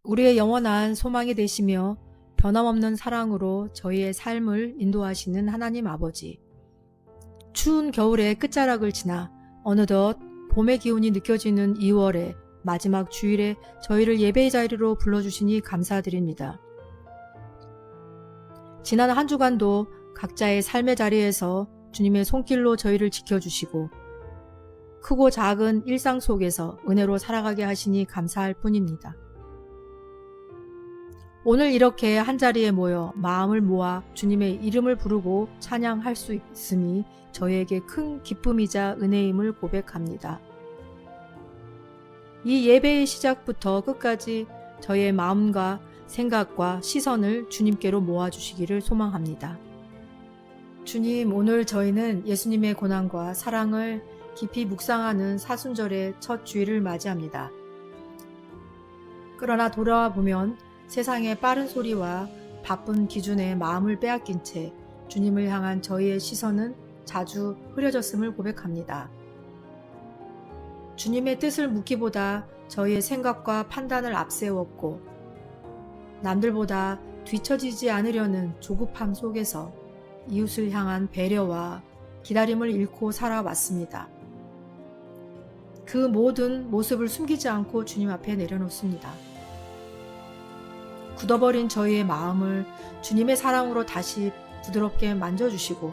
우리의 영원한 소망이 되시며 변함없는 사랑으로 저희의 삶을 인도하시는 하나님 아버지. 추운 겨울의 끝자락을 지나 어느덧 봄의 기운이 느껴지는 2월의 마지막 주일에 저희를 예배의 자리로 불러주시니 감사드립니다. 지난 한 주간도 각자의 삶의 자리에서 주님의 손길로 저희를 지켜주시고 크고 작은 일상 속에서 은혜로 살아가게 하시니 감사할 뿐입니다. 오늘 이렇게 한자리에 모여 마음을 모아 주님의 이름을 부르고 찬양할 수 있음이 저희에게 큰 기쁨이자 은혜임을 고백합니다. 이 예배의 시작부터 끝까지 저희의 마음과 생각과 시선을 주님께로 모아주시기를 소망합니다. 주님, 오늘 저희는 예수님의 고난과 사랑을 깊이 묵상하는 사순절의 첫 주일을 맞이합니다. 그러나 돌아와 보면 세상의 빠른 소리와 바쁜 기준에 마음을 빼앗긴 채 주님을 향한 저희의 시선은 자주 흐려졌음을 고백합니다. 주님의 뜻을 묻기보다 저희의 생각과 판단을 앞세웠고 남들보다 뒤처지지 않으려는 조급함 속에서 이웃을 향한 배려와 기다림을 잃고 살아왔습니다. 그 모든 모습을 숨기지 않고 주님 앞에 내려놓습니다. 굳어버린 저희의 마음을 주님의 사랑으로 다시 부드럽게 만져주시고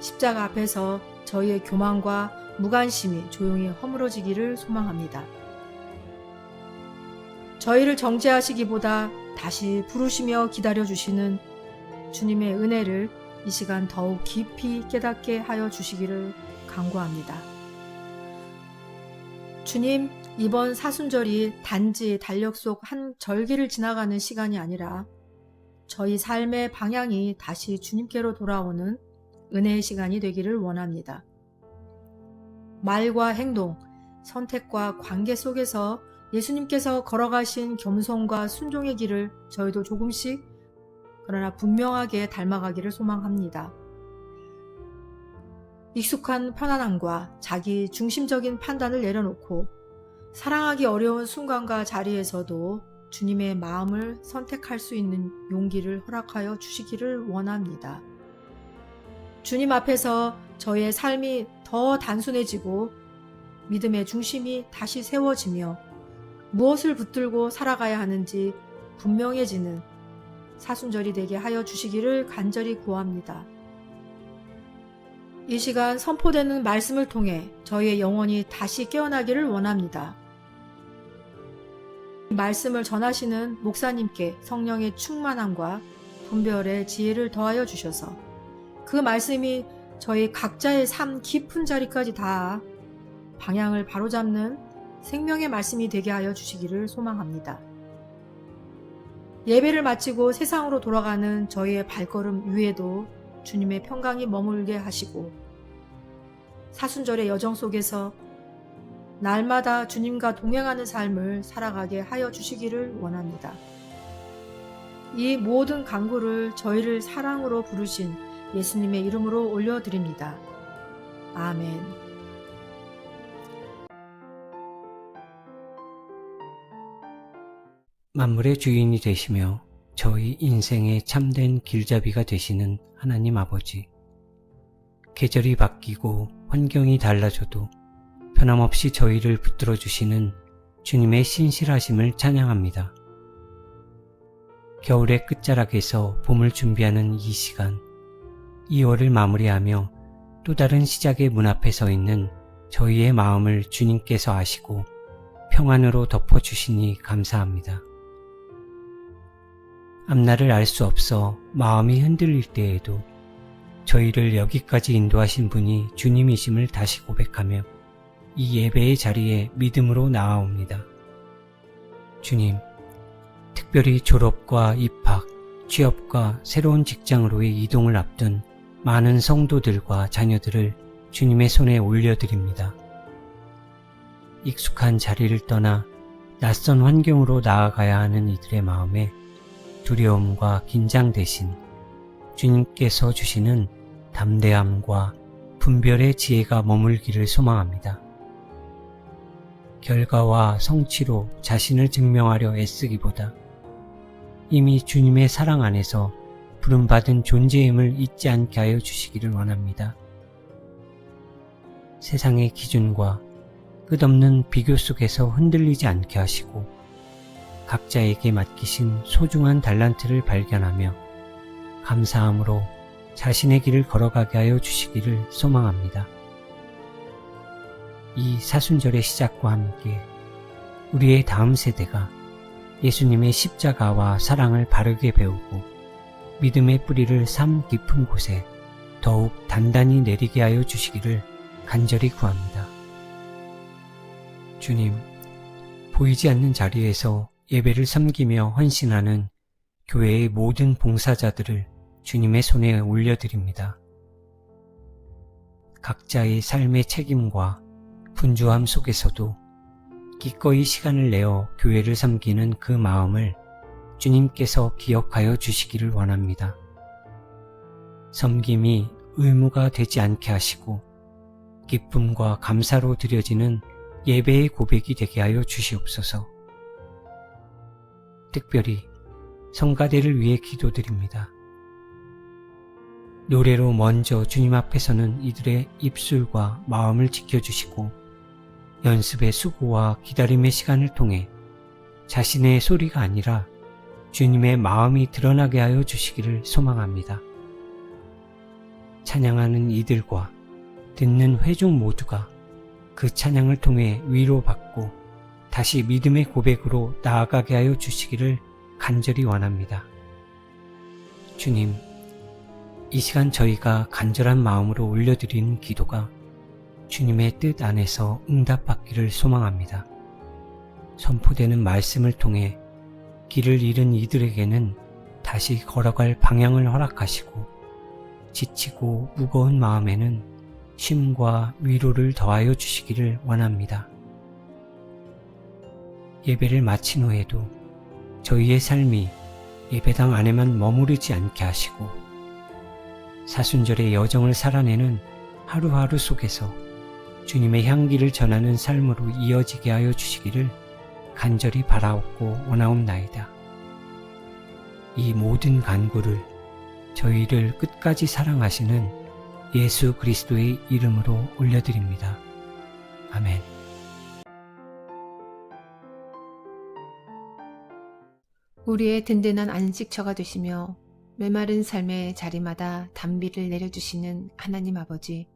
십자가 앞에서 저희의 교만과 무관심이 조용히 허물어지기를 소망합니다. 저희를 정죄하시기보다 다시 부르시며 기다려주시는 주님의 은혜를 이 시간 더욱 깊이 깨닫게 하여 주시기를 간구합니다. 주님, 이번 사순절이 단지 달력 속 한 절기를 지나가는 시간이 아니라 저희 삶의 방향이 다시 주님께로 돌아오는 은혜의 시간이 되기를 원합니다. 말과 행동, 선택과 관계 속에서 예수님께서 걸어가신 겸손과 순종의 길을 저희도 조금씩 그러나 분명하게 닮아가기를 소망합니다. 익숙한 편안함과 자기 중심적인 판단을 내려놓고 사랑하기 어려운 순간과 자리에서도 주님의 마음을 선택할 수 있는 용기를 허락하여 주시기를 원합니다. 주님 앞에서 저의 삶이 더 단순해지고 믿음의 중심이 다시 세워지며 무엇을 붙들고 살아가야 하는지 분명해지는 사순절이 되게 하여 주시기를 간절히 구합니다. 이 시간 선포되는 말씀을 통해 저희의 영혼이 다시 깨어나기를 원합니다. 말씀을 전하시는 목사님께 성령의 충만함과 분별의 지혜를 더하여 주셔서 그 말씀이 저희 각자의 삶 깊은 자리까지 닿아 방향을 바로잡는 생명의 말씀이 되게 하여 주시기를 소망합니다. 예배를 마치고 세상으로 돌아가는 저희의 발걸음 위에도 주님의 평강이 머물게 하시고 사순절의 여정 속에서 날마다 주님과 동행하는 삶을 살아가게 하여 주시기를 원합니다. 이 모든 간구를 저희를 사랑으로 부르신 예수님의 이름으로 올려드립니다. 아멘. 만물의 주인이 되시며 저희 인생의 참된 길잡이가 되시는 하나님 아버지. 계절이 바뀌고 환경이 달라져도 변함없이 저희를 붙들어 주시는 주님의 신실하심을 찬양합니다. 겨울의 끝자락에서 봄을 준비하는 이 시간, 2월을 마무리하며 또 다른 시작의 문 앞에 서 있는 저희의 마음을 주님께서 아시고 평안으로 덮어주시니 감사합니다. 앞날을 알 수 없어 마음이 흔들릴 때에도 저희를 여기까지 인도하신 분이 주님이심을 다시 고백하며 이 예배의 자리에 믿음으로 나아옵니다. 주님, 특별히 졸업과 입학, 취업과 새로운 직장으로의 이동을 앞둔 많은 성도들과 자녀들을 주님의 손에 올려드립니다. 익숙한 자리를 떠나 낯선 환경으로 나아가야 하는 이들의 마음에 두려움과 긴장 대신 주님께서 주시는 담대함과 분별의 지혜가 머물기를 소망합니다. 결과와 성취로 자신을 증명하려 애쓰기보다 이미 주님의 사랑 안에서 부름받은 존재임을 잊지 않게 하여 주시기를 원합니다. 세상의 기준과 끝없는 비교 속에서 흔들리지 않게 하시고 각자에게 맡기신 소중한 달란트를 발견하며 감사함으로 자신의 길을 걸어가게 하여 주시기를 소망합니다. 이 사순절의 시작과 함께 우리의 다음 세대가 예수님의 십자가와 사랑을 바르게 배우고 믿음의 뿌리를 삶 깊은 곳에 더욱 단단히 내리게 하여 주시기를 간절히 구합니다. 주님, 보이지 않는 자리에서 예배를 섬기며 헌신하는 교회의 모든 봉사자들을 주님의 손에 올려드립니다. 각자의 삶의 책임과 분주함 속에서도 기꺼이 시간을 내어 교회를 섬기는 그 마음을 주님께서 기억하여 주시기를 원합니다. 섬김이 의무가 되지 않게 하시고 기쁨과 감사로 드려지는 예배의 고백이 되게 하여 주시옵소서. 특별히 성가대를 위해 기도드립니다. 노래로 먼저 주님 앞에 서는 이들의 입술과 마음을 지켜주시고 연습의 수고와 기다림의 시간을 통해 자신의 소리가 아니라 주님의 마음이 드러나게 하여 주시기를 소망합니다. 찬양하는 이들과 듣는 회중 모두가 그 찬양을 통해 위로받고 다시 믿음의 고백으로 나아가게 하여 주시기를 간절히 원합니다. 주님, 이 시간 저희가 간절한 마음으로 올려드리는 기도가 주님의 뜻 안에서 응답받기를 소망합니다. 선포되는 말씀을 통해 길을 잃은 이들에게는 다시 걸어갈 방향을 허락하시고 지치고 무거운 마음에는 쉼과 위로를 더하여 주시기를 원합니다. 예배를 마친 후에도 저희의 삶이 예배당 안에만 머무르지 않게 하시고 사순절의 여정을 살아내는 하루하루 속에서 주님의 향기를 전하는 삶으로 이어지게 하여 주시기를 간절히 바라옵고 원하옵나이다. 이 모든 간구를 저희를 끝까지 사랑하시는 예수 그리스도의 이름으로 올려드립니다. 아멘. 우리의 든든한 안식처가 되시며 메마른 삶의 자리마다 단비를 내려주시는 하나님 아버지,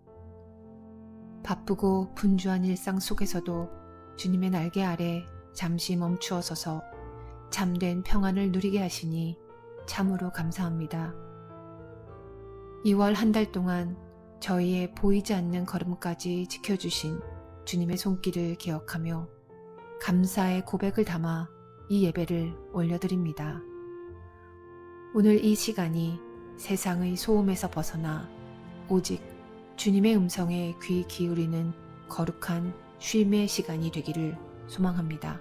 바쁘고 분주한 일상 속에서도 주님의 날개 아래 잠시 멈추어 서서 잠든 평안을 누리게 하시니 참으로 감사합니다. 2월 한 달 동안 저희의 보이지 않는 걸음까지 지켜주신 주님의 손길을 기억하며 감사의 고백을 담아 이 예배를 올려드립니다. 오늘 이 시간이 세상의 소음에서 벗어나 오직 주님의 음성에 귀 기울이는 거룩한 쉼의 시간이 되기를 소망합니다.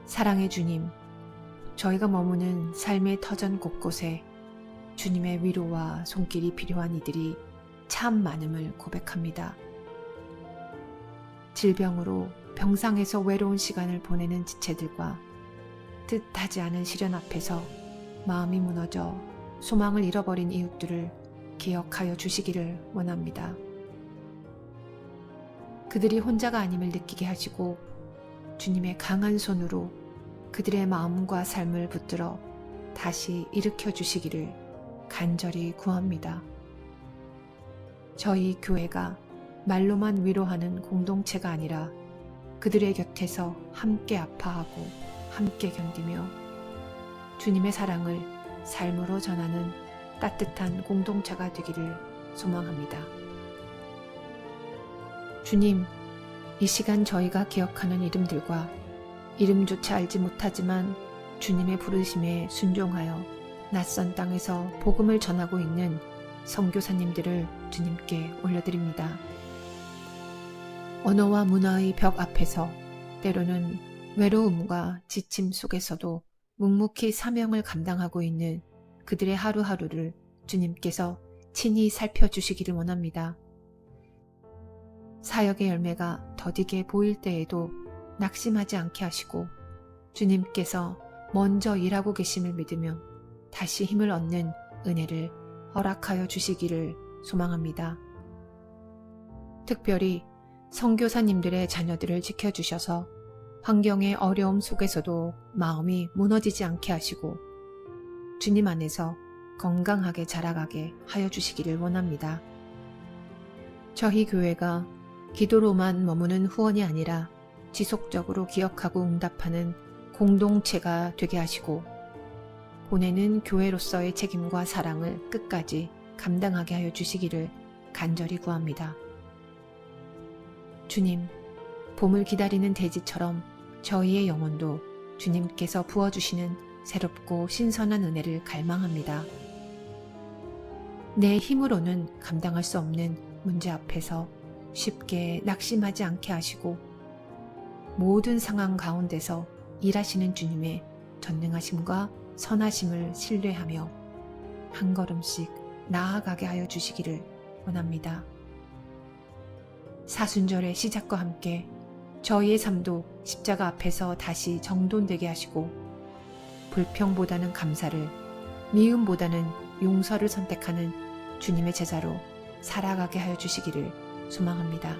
사랑의 주님, 저희가 머무는 삶의 터전 곳곳에 주님의 위로와 손길이 필요한 이들이 참 많음을 고백합니다. 질병으로 병상에서 외로운 시간을 보내는 지체들과 뜻하지 않은 시련 앞에서 마음이 무너져 소망을 잃어버린 이웃들을 기억하여 주시기를 원합니다. 그들이 혼자가 아님을 느끼게 하시고 주님의 강한 손으로 그들의 마음과 삶을 붙들어 다시 일으켜 주시기를 간절히 구합니다. 저희 교회가 말로만 위로하는 공동체가 아니라 그들의 곁에서 함께 아파하고 함께 견디며 주님의 사랑을 삶으로 전하는 따뜻한 공동체가 되기를 소망합니다. 주님, 이 시간 저희가 기억하는 이름들과 이름조차 알지 못하지만 주님의 부르심에 순종하여 낯선 땅에서 복음을 전하고 있는 선교사님들을 주님께 올려드립니다. 언어와 문화의 벽 앞에서 때로는 외로움과 지침 속에서도 묵묵히 사명을 감당하고 있는 그들의 하루하루를 주님께서 친히 살펴주시기를 원합니다. 사역의 열매가 더디게 보일 때에도 낙심하지 않게 하시고 주님께서 먼저 일하고 계심을 믿으며 다시 힘을 얻는 은혜를 허락하여 주시기를 소망합니다. 특별히 선교사님들의 자녀들을 지켜주셔서 환경의 어려움 속에서도 마음이 무너지지 않게 하시고 주님 안에서 건강하게 자라가게 하여 주시기를 원합니다. 저희 교회가 기도로만 머무는 후원이 아니라 지속적으로 기억하고 응답하는 공동체가 되게 하시고 보내는 교회로서의 책임과 사랑을 끝까지 감당하게 하여 주시기를 간절히 구합니다. 주님, 봄을 기다리는 대지처럼 저희의 영혼도 주님께서 부어주시는 새롭고 신선한 은혜를 갈망합니다. 내 힘으로는 감당할 수 없는 문제 앞에서 쉽게 낙심하지 않게 하시고 모든 상황 가운데서 일하시는 주님의 전능하심과 선하심을 신뢰하며 한 걸음씩 나아가게 하여 주시기를 원합니다. 사순절의 시작과 함께 저희의 삶도 십자가 앞에서 다시 정돈되게 하시고 불평보다는 감사를, 미움보다는 용서를 선택하는 주님의 제자로 살아가게 하여 주시기를 소망합니다.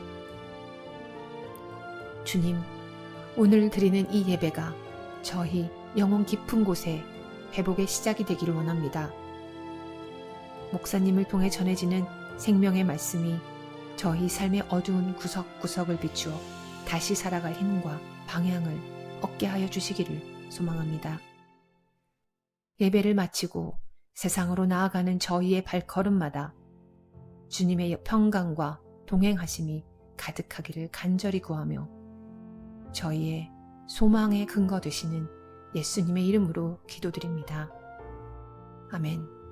주님, 오늘 드리는 이 예배가 저희 영혼 깊은 곳에 회복의 시작이 되기를 원합니다. 목사님을 통해 전해지는 생명의 말씀이 저희 삶의 어두운 구석구석을 비추어 다시 살아갈 힘과 방향을 얻게 하여 주시기를 소망합니다. 예배를 마치고 세상으로 나아가는 저희의 발걸음마다 주님의 평강과 동행하심이 가득하기를 간절히 구하며 저희의 소망의 근거 되시는 예수님의 이름으로 기도드립니다. 아멘.